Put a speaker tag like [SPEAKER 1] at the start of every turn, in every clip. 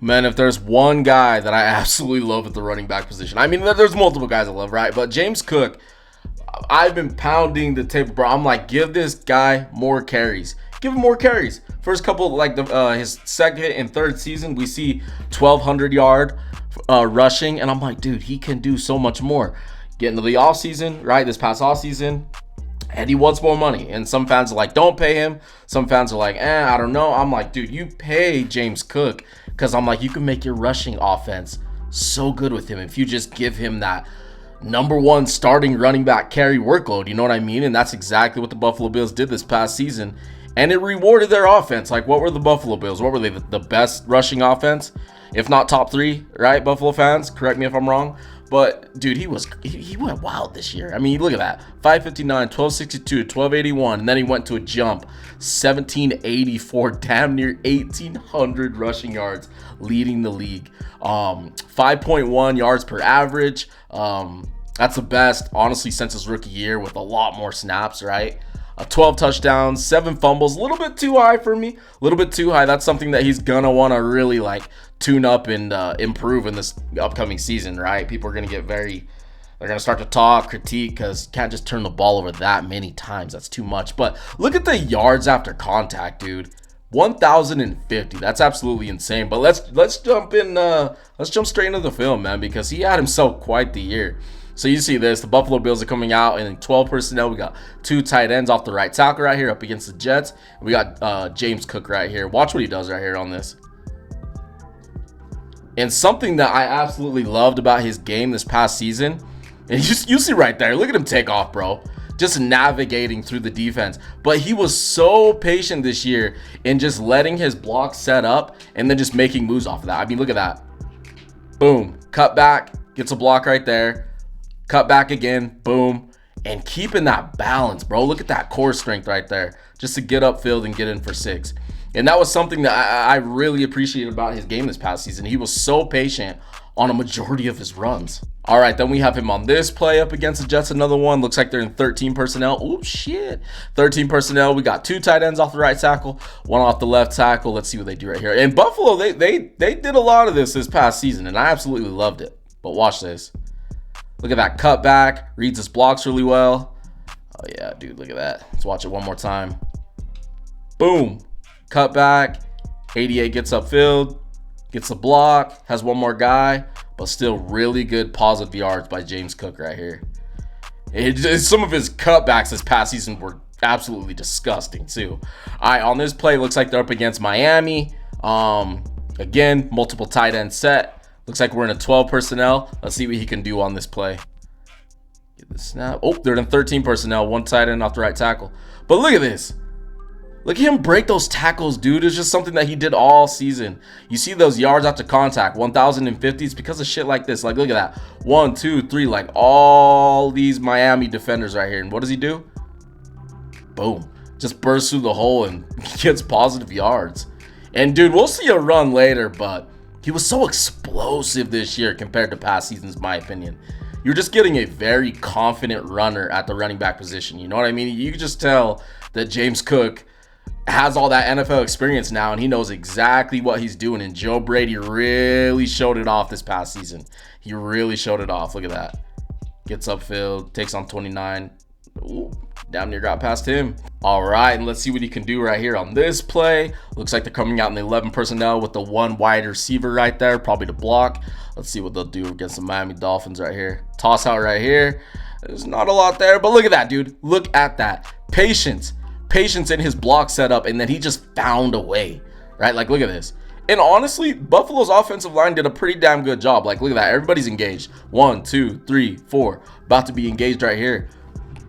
[SPEAKER 1] Man, if there's one guy that I absolutely love at the running back position, I mean, there's multiple guys I love, right? But James Cook, I've been pounding the table, bro. I'm like, give this guy more carries. Give him more carries. First couple, like his second and third season, we see 1,200 yard rushing, and I'm like, dude, he can do so much more. Get into the offseason, right? This past offseason, and he wants more money. And some fans are like, don't pay him. Some fans are like, I don't know. I'm like, dude, you pay James Cook, because I'm like, you can make your rushing offense so good with him if you just give him that number one starting running back carry workload. You know what I mean? And that's exactly what the Buffalo Bills did this past season. And it rewarded their offense. Like, what were the Buffalo Bills? What were they? The best rushing offense? If not top three, right? Buffalo fans, correct me if I'm wrong. But, dude, he went wild this year. I mean, look at that. 559, 1262, 1281. And then he went to a jump. 1784, damn near 1,800 rushing yards, leading the league. 5.1 yards per average. That's the best, honestly, since his rookie year, with a lot more snaps, right? 12 touchdowns, 7 fumbles, a little bit too high for me. A little bit too high. That's something that he's going to want to really, like, tune up and improve in this upcoming season, right? People are going to get they're going to start to talk, critique, because you can't just turn the ball over that many times. That's too much. But look at the yards after contact, dude. 1,050. That's absolutely insane. But let's jump in. Let's jump straight into the film, man, because he had himself quite the year. So you see this, the Buffalo Bills are coming out in 12 personnel. We got 2 tight ends off the right tackle right here up against the Jets. We got James Cook right here. Watch what he does right here on this. And something that I absolutely loved about his game this past season, and you see right there, look at him take off, bro. Just navigating through the defense. But he was so patient this year in just letting his block set up and then just making moves off of that. I mean, look at that. Boom. Cut back. Gets a block right there. Cut back again, boom, and keeping that balance, bro. Look at that core strength right there, just to get upfield and get in for 6. And that was something that I really appreciated about his game this past season. He was so patient on a majority of his runs. All right, then we have him on this play up against the Jets, another one. Looks like they're in 13 personnel. Ooh, shit. 13 personnel. We got 2 tight ends off the right tackle, 1 off the left tackle. Let's see what they do right here. And Buffalo, they did a lot of this past season, and I absolutely loved it. But watch this. Look at that cutback. Reads his blocks really well. Oh, yeah, dude, look at that. Let's watch it one more time. Boom. Cutback. 88 gets upfield. Gets the block. Has one more guy. But still really good positive yards by James Cook right here. Some of his cutbacks this past season were absolutely disgusting, too. All right, on this play, looks like they're up against Miami. Again, multiple tight end set. Looks like we're in a 12 personnel. Let's see what he can do on this play. Get the snap. Oh, they're in 13 personnel. 1 tight end off the right tackle. But look at this. Look at him break those tackles, dude. It's just something that he did all season. You see those yards after contact, 1,050. It's because of shit like this. Like, look at that. 1, 2, 3. Like, all these Miami defenders right here. And what does he do? Boom. Just bursts through the hole and gets positive yards. And, dude, we'll see a run later, but he was so explosive this year compared to past seasons, in my opinion. You're just getting a very confident runner at the running back position. You know what I mean? You can just tell that James Cook has all that NFL experience now, and he knows exactly what he's doing. And Joe Brady really showed it off this past season. He really showed it off. Look at that. Gets upfield, takes on 29. Ooh, damn near got past him. All right, and let's see what he can do right here on this play. Looks like they're coming out in the 11 personnel with the 1 wide receiver right there, probably to block. Let's see what they'll do against the Miami Dolphins right here. Toss out right here. There's not a lot there, but look at that, dude. Look at that. Patience in his block setup, and then he just found a way, right? Like, look at this. And honestly, Buffalo's offensive line did a pretty damn good job. Like, look at that. Everybody's engaged. 1, 2, 3, 4. About to be engaged right here.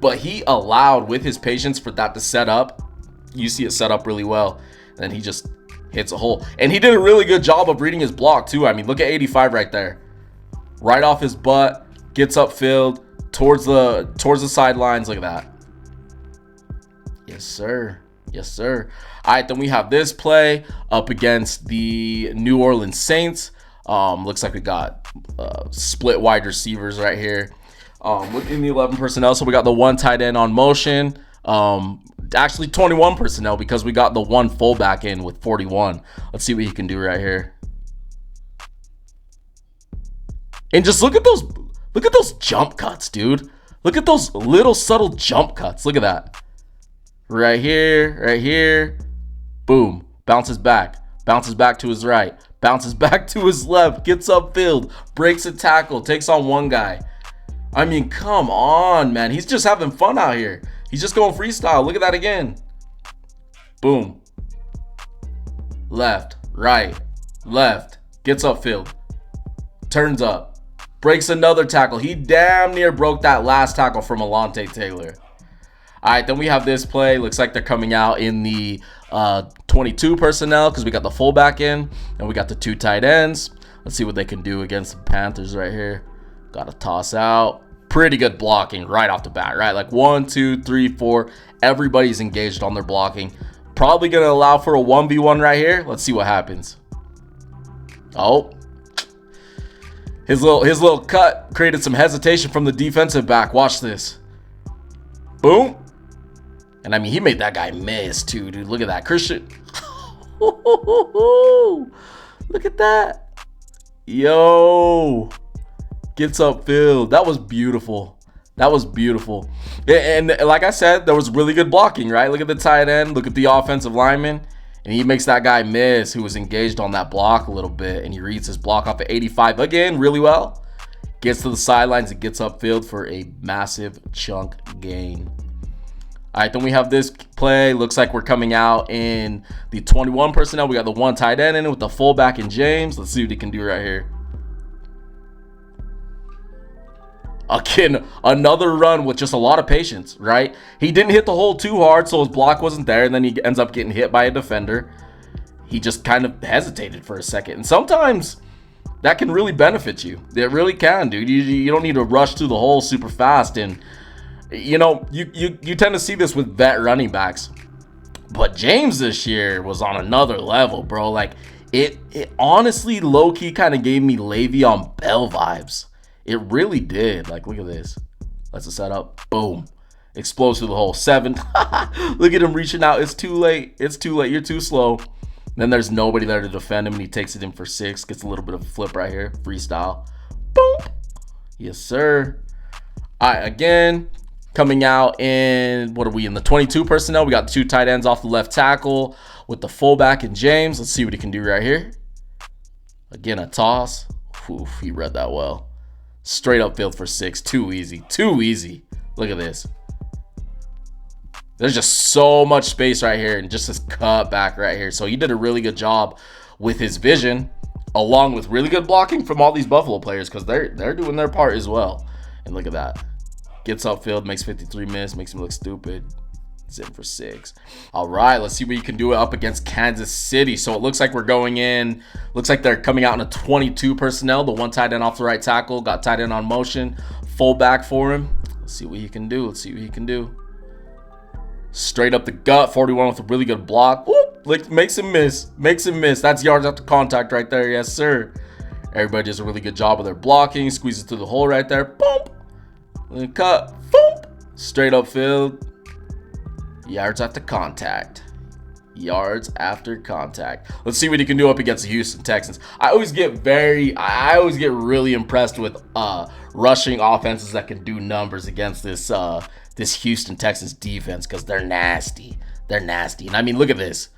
[SPEAKER 1] But he allowed, with his patience, for that to set up. You see it set up really well. And then he just hits a hole. And he did a really good job of reading his block, too. I mean, look at 85 right there. Right off his butt. Gets upfield. Towards the sidelines. Look at that. Yes, sir. Yes, sir. All right, then we have this play up against the New Orleans Saints. Looks like we got split wide receivers right here. Within the 11 personnel, so we got the 1 tight end on motion. Actually 21 personnel because we got the 1 fullback in with 41. Let's see what he can do right here. And just look at those jump cuts, dude. Look at those little subtle jump cuts. Look at that. Right here, right here. Boom. Bounces back to his right, bounces back to his left, gets upfield, breaks a tackle, takes on one guy. I mean, come on, man. He's just having fun out here. He's just going freestyle. Look at that again. Boom. Left, right, left, gets upfield, turns up, breaks another tackle. He damn near broke that last tackle from Alontae Taylor. All right, then we have this play. Looks like they're coming out in the 22 personnel because we got the fullback in and we got the 2 tight ends. Let's see what they can do against the Panthers right here. Got to toss out. Pretty good blocking right off the bat, right? Like 1, 2, 3, 4. Everybody's engaged on their blocking. Probably going to allow for a 1v1 right here. Let's see what happens. Oh. His little cut created some hesitation from the defensive back. Watch this. Boom. And I mean, he made that guy miss too, dude. Look at that. Christian. Look at that. Yo. Gets upfield. That was beautiful. That was beautiful. And like I said, there was really good blocking, right? Look at the tight end. Look at the offensive lineman. And he makes that guy miss who was engaged on that block a little bit. And he reads his block off at 85 again really well. Gets to the sidelines and gets upfield for a massive chunk gain. All right, then we have this play. Looks like we're coming out in the 21 personnel. We got the 1 tight end in with the fullback in James. Let's see what he can do right here. Again, another run with just a lot of patience, right? He didn't hit the hole too hard, so his block wasn't there, and then he ends up getting hit by a defender. He just kind of hesitated for a second. And sometimes that can really benefit you. It really can, dude. You don't need to rush through the hole super fast. And you know, you tend to see this with vet running backs. But James this year was on another level, bro. Like, it honestly low-key kind of gave me Le'Veon Bell vibes. It really did. Like, look at this. That's a setup. Boom. Explodes through the hole. 7. Look at him reaching out. It's too late. It's too late. You're too slow. Then there's nobody there to defend him, and he takes it in for 6. Gets a little bit of a flip right here. Freestyle. Boom. Yes, sir. All right, again, coming out in, what are we, in the 22 personnel? We got the 2 tight ends off the left tackle with the fullback and James. Let's see what he can do right here. Again, a toss. Oof, he read that well. Straight upfield for 6. Too easy. Too easy. Look at this. There's just so much space right here and just this cut back right here. So he did a really good job with his vision, along with really good blocking from all these Buffalo players, because they're doing their part as well. And look at that. Gets upfield, makes 53 miss, makes him look stupid. It's in for 6. All right, let's see what you can do up against Kansas City. So it looks like we're going in. Looks like they're coming out in a 22 personnel. The 1 tight end off the right tackle. Got tight end on motion. Fullback for him. Let's see what he can do. Let's see what he can do. Straight up the gut. 41 with a really good block. Whoop, like, makes him miss. Makes him miss. That's yards after contact right there. Yes, sir. Everybody does a really good job of their blocking. Squeezes through the hole right there. Boom. Then cut. Boom. Straight up field. Yards after contact. Yards after contact. Let's see what he can do up against the Houston Texans. I always get really impressed with rushing offenses that can do numbers against this Houston Texans defense, because they're nasty. They're nasty. And I mean, look at this.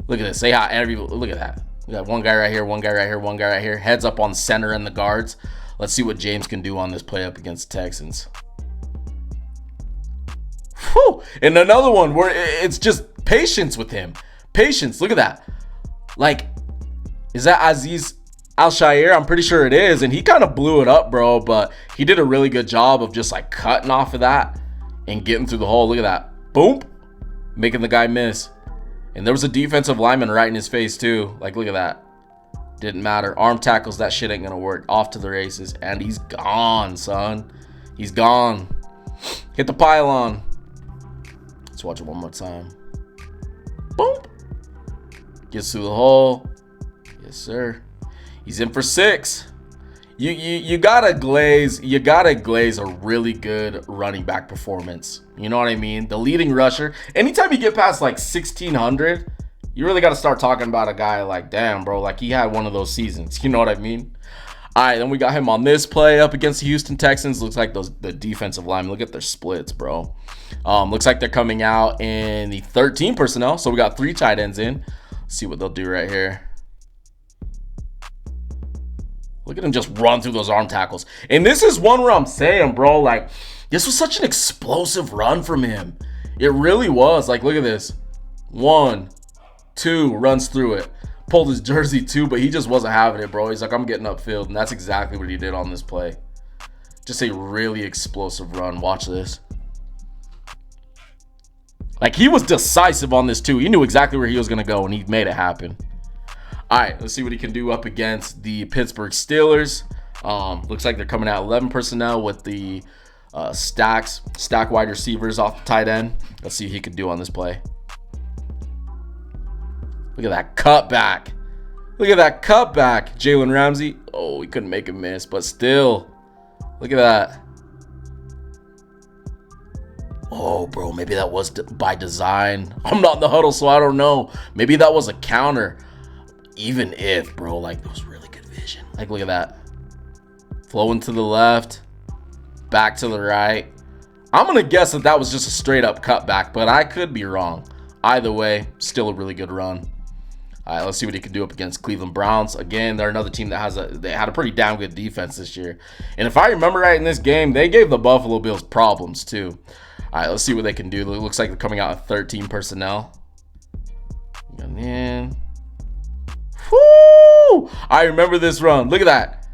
[SPEAKER 1] Look at this. Look at that. We got one guy right here, one guy right here, one guy right here. Heads up on the center and the guards. Let's see what James can do on this play up against the Texans. Whew. And another one where it's just patience with him. Patience. Look at that. Like, is that Azeez Al-Shaair? I'm pretty sure it is. And he kind of blew it up, bro. But he did a really good job of just like cutting off of that and getting through the hole. Look at that. Boom. Making the guy miss. And there was a defensive lineman right in his face too. Like, look at that. Didn't matter. Arm tackles. That shit ain't going to work. Off to the races. And he's gone, son. He's gone. Hit the pylon. Let's watch it one more time. Boom. Gets through the hole. Yes, sir. He's in for 6. You gotta glaze a really good running back performance. You know what I mean? The leading rusher. Anytime you get past like 1,600, you really gotta start talking about a guy like, damn, bro, like he had one of those seasons. You know what I mean? All right, then we got him on this play up against the Houston Texans. Looks like the defensive line. Look at their splits, bro. Looks like they're coming out in the 13 personnel. So we got 3 tight ends in. Let's see what they'll do right here. Look at him just run through those arm tackles. And this is one where I'm saying, bro, like, this was such an explosive run from him. It really was. Like, look at this. 1, 2, runs through it. Pulled his jersey too, but he just wasn't having it, bro. He's like, I'm getting upfield. And that's exactly what he did on this play. Just a really explosive run. Watch this. Like, he was decisive on this too. He knew exactly where he was going to go, and he made it happen. All right, let's see what he can do up against the Pittsburgh Steelers. Looks like they're coming out 11 personnel with the stack wide receivers off the tight end. Let's see what he can do on this play. Look at that cutback. Look at that cutback. Jalen Ramsey. Oh, he couldn't make a miss, but still. Look at that. Oh, bro, maybe that was by design. I'm not in the huddle, so I don't know. Maybe that was a counter. Even if, bro, like, that was really good vision. Like, look at that. Flowing to the left. Back to the right. I'm going to guess that that was just a straight up cutback, but I could be wrong. Either way, still a really good run. All right, let's see what he can do up against Cleveland Browns. Again, they're another team that they had a pretty damn good defense this year. And if I remember right in this game, they gave the Buffalo Bills problems too. All right, let's see what they can do. It looks like they're coming out with 13 personnel. And then, whoo! I remember this run. Look at that.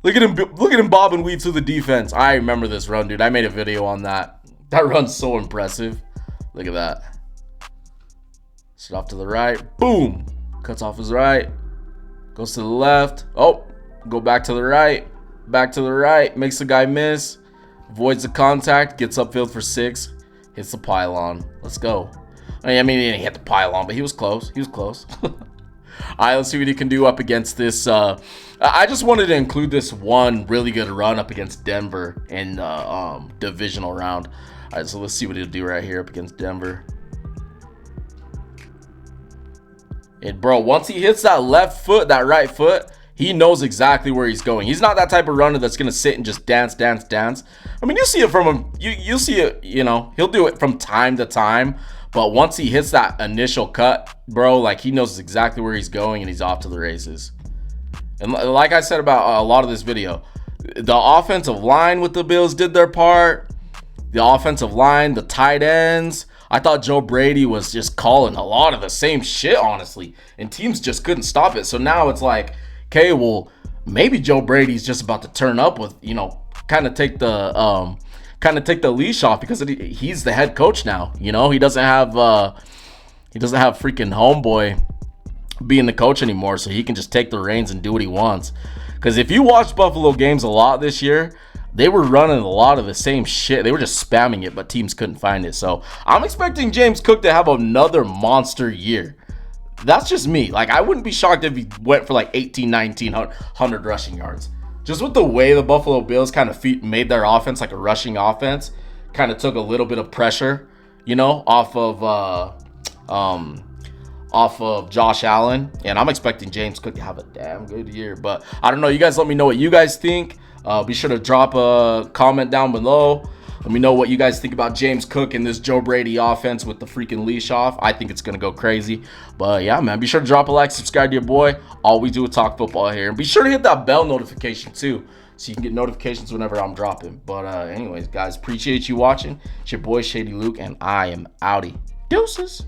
[SPEAKER 1] Look at him bob and weave through the defense. I remember this run, dude. I made a video on that. That run's so impressive. Look at that. Sit off to the right. Boom. Cuts off his right. Goes to the left. Oh, go back to the right. Back to the right. Makes the guy miss. Avoids the contact. Gets upfield for 6. Hits the pylon. Let's go. I mean, he didn't hit the pylon, but he was close. He was close. All right, let's see what he can do up against this. I just wanted to include this one really good run up against Denver in divisional round. All right, so let's see what he'll do right here up against Denver. And, bro, once he hits that left foot, that right foot, he knows exactly where he's going. He's not that type of runner that's going to sit and just dance. I mean, you see it from him. You see it, you know, he'll do it from time to time. But once he hits that initial cut, bro, like, he knows exactly where he's going and he's off to the races. And like I said about a lot of this video, the offensive line with the Bills did their part. The offensive line, the tight ends. I thought Joe Brady was just calling a lot of the same shit, honestly. And teams just couldn't stop it. So now it's like, okay, well, maybe Joe Brady's just about to turn up with, you know, kind of take the leash off because he's the head coach now. You know, he doesn't have freaking homeboy being the coach anymore, so he can just take the reins and do what he wants. Because if you watch Buffalo games a lot this year, they were running a lot of the same shit. They were just spamming it, but teams couldn't find it. So I'm expecting James Cook to have another monster year. That's just me. Like, I wouldn't be shocked if he went for like 18, 19, 100 rushing yards. Just with the way the Buffalo Bills kind of made their offense like a rushing offense, kind of took a little bit of pressure, you know, off of Josh Allen. And I'm expecting James Cook to have a damn good year. But I don't know. You guys let me know what you guys think. Be sure to drop a comment down below. Let me know what you guys think about James Cook and this Joe Brady offense with the freaking leash off. I think it's going to go crazy. But yeah, man, be sure to drop a like, subscribe to your boy. All we do is talk football here. And be sure to hit that bell notification too, so you can get notifications whenever I'm dropping. But anyways, guys, appreciate you watching. It's your boy, Shady Luke, and I am outie. Deuces.